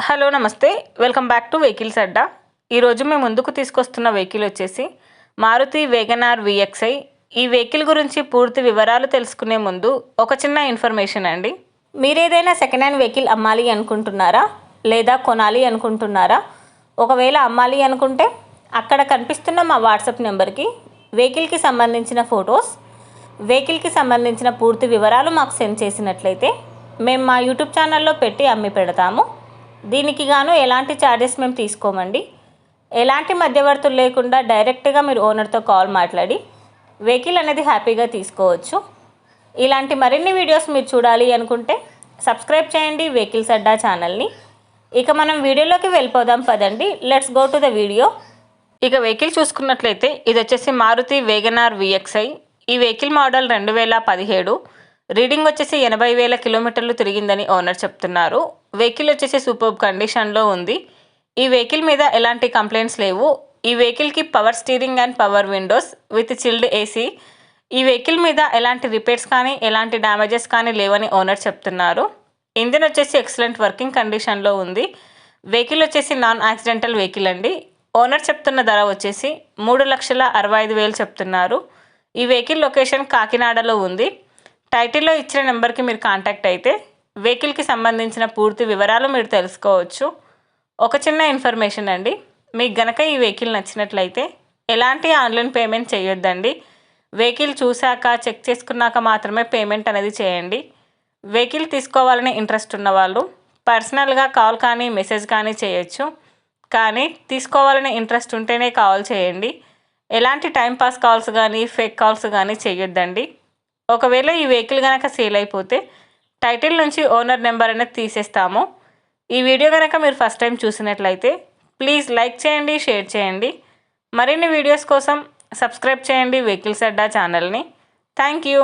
Hello నమస్తే. Welcome back to vehicles అడ్డా. ఈరోజు మేము ముందుకు తీసుకొస్తున్న వెహికల్ వచ్చేసి మారుతి వేగనార్ విఎక్స్ఐ. ఈ వెహికల్ గురించి పూర్తి వివరాలు తెలుసుకునే ముందు ఒక చిన్న ఇన్ఫర్మేషన్ అండి. మీరేదైనా సెకండ్ హ్యాండ్ వెహికల్ అమ్మాలి అనుకుంటున్నారా లేదా కొనాలి అనుకుంటున్నారా? ఒకవేళ అమ్మాలి అనుకుంటే అక్కడ కనిపిస్తున్న మా వాట్సాప్ నెంబర్కి వెహికల్కి సంబంధించిన ఫొటోస్, వెహికల్కి సంబంధించిన పూర్తి వివరాలు మాకు సెండ్ చేసినట్లయితే మేము మా యూట్యూబ్ ఛానల్లో పెట్టి అమ్మి పెడతాము. దీనికి గాను ఎలాంటి ఛార్జెస్ మేము తీసుకోమండి. ఎలాంటి మధ్యవర్తులు లేకుండా డైరెక్ట్గా మీరు ఓనర్తో కాల్ మాట్లాడి వెహికల్ అనేది హ్యాపీగా తీసుకోవచ్చు. ఇలాంటి మరిన్ని వీడియోస్ మీరు చూడాలి అనుకుంటే సబ్స్క్రైబ్ చేయండి వెహికల్స్ అడ్డా ఛానల్ని. ఇక మనం వీడియోలోకి వెళ్ళిపోదాం పదండి. Let's go to the video. ఇక వెహికల్ చూసుకున్నట్లయితే ఇది వచ్చేసి మారుతి వేగనార్ విఎక్స్ఐ. ఈ వెహికల్ మోడల్ 2017. రీడింగ్ వచ్చేసి 80,000 కిలోమీటర్లు తిరిగిందని ఓనర్ చెప్తున్నారు. వెహికల్ వచ్చేసి సూపర్బ్ కండిషన్లో ఉంది. ఈ వెహికల్ మీద ఎలాంటి కంప్లైంట్స్ లేవు. ఈ వెహికల్కి power steering and power Windows with chilled AC. ఈ వెహికల్ మీద ఎలాంటి రిపేర్స్ కానీ ఎలాంటి డ్యామేజెస్ కానీ లేవని ఓనర్ చెప్తున్నారు. ఇంజిన్ వచ్చేసి ఎక్సలెంట్ వర్కింగ్ కండిషన్లో ఉంది. వెహికల్ వచ్చేసి నాన్ యాక్సిడెంటల్ వెహికల్ అండి. ఓనర్ చెప్తున్న ధర వచ్చేసి 3,65,000 చెప్తున్నారు. ఈ వెహికల్ లొకేషన్ కాకినాడలో ఉంది. టైటిల్లో ఇచ్చిన నెంబర్కి మీరు కాంటాక్ట్ అయితే వెహికల్కి సంబంధించిన పూర్తి వివరాలు మీరు తెలుసుకోవచ్చు. ఒక చిన్న ఇన్ఫర్మేషన్ అండి, మీకు గనక ఈ వెహికల్ నచ్చినట్లయితే ఎలాంటి ఆన్లైన్ పేమెంట్ చేయొద్దండి. వెహికల్ చూశాక చెక్ చేసుకున్నాక మాత్రమే పేమెంట్ అనేది చేయండి. వెహికల్ తీసుకోవాలని ఇంట్రెస్ట్ ఉన్నవాళ్ళు పర్సనల్గా కాల్ కానీ మెసేజ్ కానీ చేయొచ్చు. కానీ తీసుకోవాలని ఇంట్రెస్ట్ ఉంటేనే కాల్ చేయండి. ఎలాంటి టైంపాస్ కాల్స్ కానీ ఫేక్ కాల్స్ కానీ చేయొద్దండి. ఒకవేళ ఈ వెహికల్ కనుక సేల్ అయిపోతే టైటిల్ నుంచి ఓనర్ నెంబర్ అనేది తీసేస్తాము. ఈ వీడియో కనుక మీరు ఫస్ట్ టైం చూసినట్లయితే ప్లీజ్ లైక్ చేయండి, షేర్ చేయండి. మరిన్ని వీడియోస్ కోసం సబ్స్క్రైబ్ చేయండి వెహికల్స్ అడ్డా ఛానల్ని. Thank you.